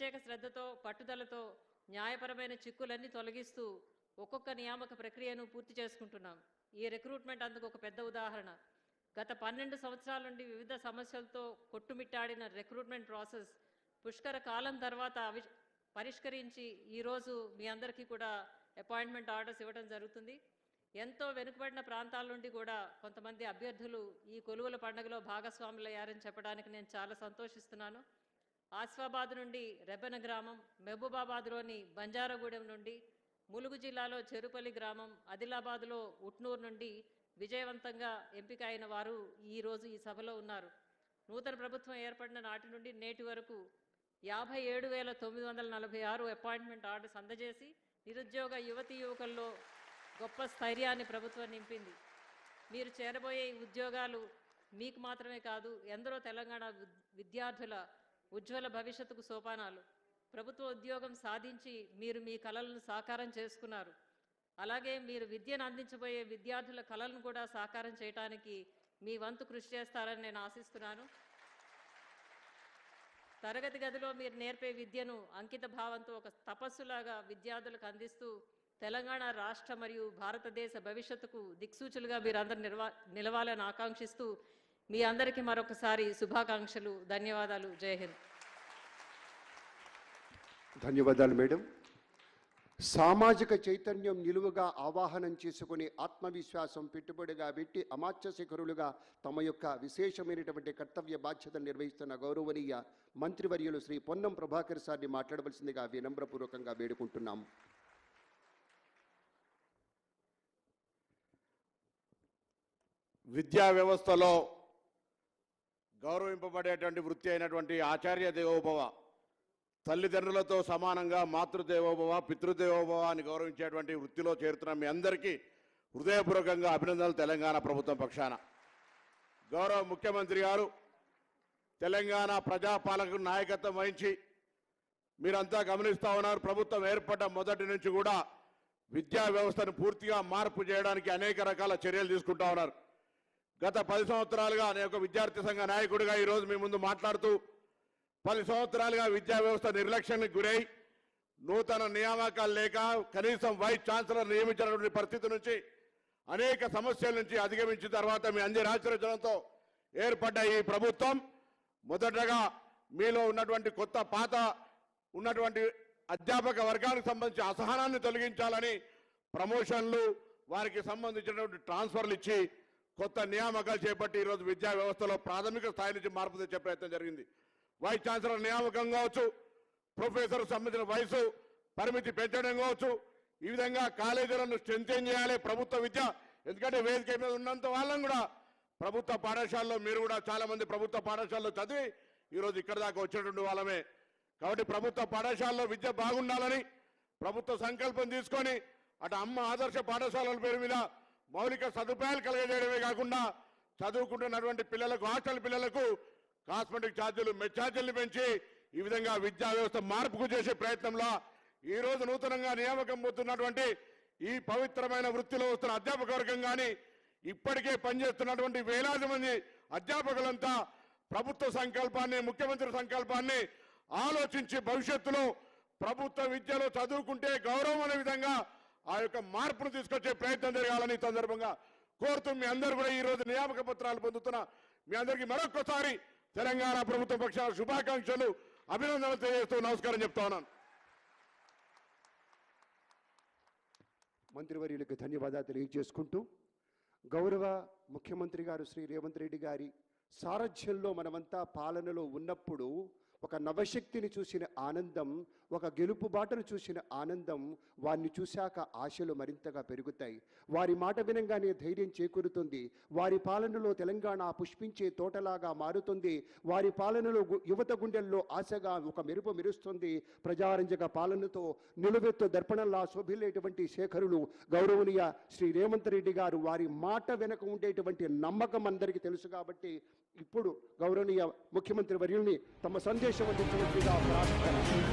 ప్రత్యేక శ్రద్ధతో పట్టుదలతో న్యాయపరమైన చిక్కులన్నీ తొలగిస్తూ ఒక్కొక్క నియామక ప్రక్రియను పూర్తి చేసుకుంటున్నాం. ఈ రిక్రూట్మెంట్ అందుకు ఒక పెద్ద ఉదాహరణ. గత 12 సంవత్సరాల నుండి వివిధ సమస్యలతో కొట్టుమిట్టాడిన రిక్రూట్మెంట్ ప్రాసెస్ పుష్కర కాలం తర్వాత పరిష్కరించి ఈరోజు మీ అందరికీ కూడా అపాయింట్మెంట్ ఆర్డర్స్ ఇవ్వడం జరుగుతుంది. ఎంతో వెనుకబడిన ప్రాంతాల నుండి కూడా కొంతమంది అభ్యర్థులు ఈ కొలువుల పండుగలో భాగస్వాములయ్యారని చెప్పడానికి నేను చాలా సంతోషిస్తున్నాను. ఆసిఫాబాద్ నుండి రెబ్బెన గ్రామం, మహబూబాబాద్లోని బంజారాగూడెం నుండి, ములుగు జిల్లాలో చెరుపల్లి గ్రామం, ఆదిలాబాద్లో ఉట్నూరు నుండి విజయవంతంగా ఎంపిక అయిన వారు ఈరోజు ఈ సభలో ఉన్నారు. నూతన ప్రభుత్వం ఏర్పడిన నాటి నుండి నేటి వరకు 57,946 అపాయింట్మెంట్ ఆర్డర్స్ అందజేసి నిరుద్యోగ యువతీ యువకుల్లో గొప్ప స్థైర్యాన్ని ప్రభుత్వం నింపింది. మీరు చేరబోయే ఈ ఉద్యోగాలు మీకు మాత్రమే కాదు, ఎందరో తెలంగాణ విద్యార్థుల ఉజ్వల భవిష్యత్తుకు సోపానాలు. ప్రభుత్వ ఉద్యోగం సాధించి మీరు మీ కలలను సాకారం చేసుకున్నారు. అలాగే మీరు విద్యను అందించబోయే విద్యార్థుల కలలను కూడా సాకారం చేయడానికి మీ వంతు కృషి చేస్తారని నేను ఆశిస్తున్నాను. తరగతి గదిలో మీరు నేర్పే విద్యను అంకిత భావంతో ఒక తపస్సులాగా విద్యార్థులకు అందిస్తూ తెలంగాణ రాష్ట్ర మరియు భారతదేశ భవిష్యత్తుకు దిక్సూచులుగా మీరందరూ నిలవాలని ఆకాంక్షిస్తూ మీ అందరికీ మరొకసారి శుభాకాంక్షలు, ధన్యవాదాలు. జై హింద్. ధన్యవాదాలు మేడం. సామాజిక చైతన్యం నిలువుగా ఆవాహనం చేసుకుని ఆత్మవిశ్వాసం పెట్టుబడిగా పెట్టి అమాత్య శిఖరులుగా తమ యొక్క విశేషమైనటువంటి కర్తవ్య బాధ్యతలు నిర్వహిస్తున్న గౌరవనీయ మంత్రివర్యులు శ్రీ పొన్నం ప్రభాకర్ సార్ని మాట్లాడవలసిందిగా వినమ్రపూర్వకంగా వేడుకుంటున్నాం. విద్యా వ్యవస్థలో గౌరవింపబడేటువంటి వృత్తి అయినటువంటి ఆచార్య దేవోభవ, తల్లిదండ్రులతో సమానంగా మాతృదేవోభవ, పితృదేవోభవ అని గౌరవించేటువంటి వృత్తిలో చేరుతున్న మీ అందరికీ హృదయపూర్వకంగా అభినందనలు. తెలంగాణ ప్రభుత్వం పక్షాన గౌరవ ముఖ్యమంత్రి గారు తెలంగాణ ప్రజాపాలక నాయకత్వం వహించి మీరంతా గమనిస్తూ ఉన్నారు. ప్రభుత్వం ఏర్పడ్డ మొదటి నుంచి కూడా విద్యా వ్యవస్థను పూర్తిగా మార్పు చేయడానికి అనేక రకాల చర్యలు తీసుకుంటా ఉన్నారు. గత 10 సంవత్సరాలుగా నేను ఒక విద్యార్థి సంఘ నాయకుడిగా ఈరోజు మీ ముందు మాట్లాడుతూ 10 సంవత్సరాలుగా విద్యా వ్యవస్థ నిర్లక్ష్యానికి గురై నూతన నియామకాలు లేక కనీసం వైస్ ఛాన్సలర్ నియమించినటువంటి పరిస్థితి నుంచి అనేక సమస్యల నుంచి అధిగమించిన తర్వాత మీ అందరి ఆశీర్వచనంతో ఏర్పడ్డ ఈ ప్రభుత్వం మొదటగా మీలో ఉన్నటువంటి కొత్త పాత ఉన్నటువంటి అధ్యాపక వర్గానికి సంబంధించి అసహనాన్ని తొలగించాలని ప్రమోషన్లు, వారికి సంబంధించినటువంటి ట్రాన్స్ఫర్లు ఇచ్చి కొత్త నియామకాలు చేపట్టి ఈరోజు విద్యా వ్యవస్థలో ప్రాథమిక స్థాయి నుంచి మార్పు తెచ్చే ప్రయత్నం జరిగింది. వైస్ ఛాన్సలర్ నియామకం కావచ్చు, ప్రొఫెసర్ సంబంధించిన వయసు పరిమితి పెంచడం కావచ్చు, ఈ విధంగా కాలేజీలను స్ట్రెంథెన్ చేయాలి ప్రభుత్వ విద్య. ఎందుకంటే వేదిక మీద ఉన్నంత వాళ్ళని కూడా ప్రభుత్వ పాఠశాలలో మీరు కూడా చాలా మంది ప్రభుత్వ పాఠశాలలో చదివి ఈరోజు ఇక్కడ దాకా వచ్చినటువంటి వాళ్ళమే. కాబట్టి ప్రభుత్వ పాఠశాలలో విద్య బాగుండాలని ప్రభుత్వ సంకల్పం తీసుకొని అటు అమ్మ ఆదర్శ పాఠశాలల పేరు మీద మౌలిక సదుపాయాలు కలగజేయడమే కాకుండా చదువుకుంటున్నటువంటి పిల్లలకు, హాస్టల్ పిల్లలకు కాస్మెటిక్ ఛార్జీలు, మెస్ ఛార్జీలు పెంచి ఈ విధంగా విద్యా వ్యవస్థ మార్పుకు చేసే ప్రయత్నంలో ఈ రోజు నూతనంగా నియామకం పొందుతున్నటువంటి ఈ పవిత్రమైన వృత్తిలో వస్తున్న అధ్యాపక వర్గం కానీ ఇప్పటికే పనిచేస్తున్నటువంటి వేలాది మంది అధ్యాపకులంతా ప్రభుత్వ సంకల్పాన్ని, ముఖ్యమంత్రి సంకల్పాన్ని ఆలోచించి భవిష్యత్తులో ప్రభుత్వ విద్యలో చదువుకుంటే గౌరవం అనే విధంగా ఆ యొక్క మార్పును తీసుకొచ్చే ప్రయత్నం జరగాలని సందర్భంగా కోరుతూ మీ అందరూ కూడా ఈ రోజు నియామక పత్రాలు పొందుతున్న మీ అందరికీ మరొకసారి తెలంగాణ ప్రభుత్వ పక్షాన శుభాకాంక్షలు, అభినందనలు తెలియజేస్తూ నమస్కారం చెప్తా ఉన్నాను. మంత్రివర్యులకు ధన్యవాదాలు తెలియజేసుకుంటూ గౌరవ ముఖ్యమంత్రి గారు శ్రీ రేవంత్ రెడ్డి గారి సారథ్యంలో మనమంతా పాలనలో ఉన్నప్పుడు ఒక నవశక్తిని చూసిన ఆనందం, ఒక గెలుపు బాటను చూసిన ఆనందం, వారిని చూశాక ఆశలు మరింతగా పెరుగుతాయి. వారి మాట వినంగానే ధైర్యం చేకూరుతుంది. వారి పాలనలో తెలంగాణ పుష్పించే తోటలాగా మారుతుంది. వారి పాలనలో యువత గుండెల్లో ఆశగా ఒక మెరుపు మెరుస్తుంది. ప్రజారంజక పాలనతో నిలువెత్తు దర్పణంలా శోభిల్లేటువంటి శేఖరులు గౌరవనీయ శ్రీ రేవంత్ రెడ్డి గారు. వారి మాట వెనక ఉండేటువంటి నమ్మకం అందరికీ తెలుసు. కాబట్టి ఇప్పుడు గౌరవనీయ ముఖ్యమంత్రి వర్యుల్ని తమ సందేశం అందించవలసిందిగా ప్రార్థన.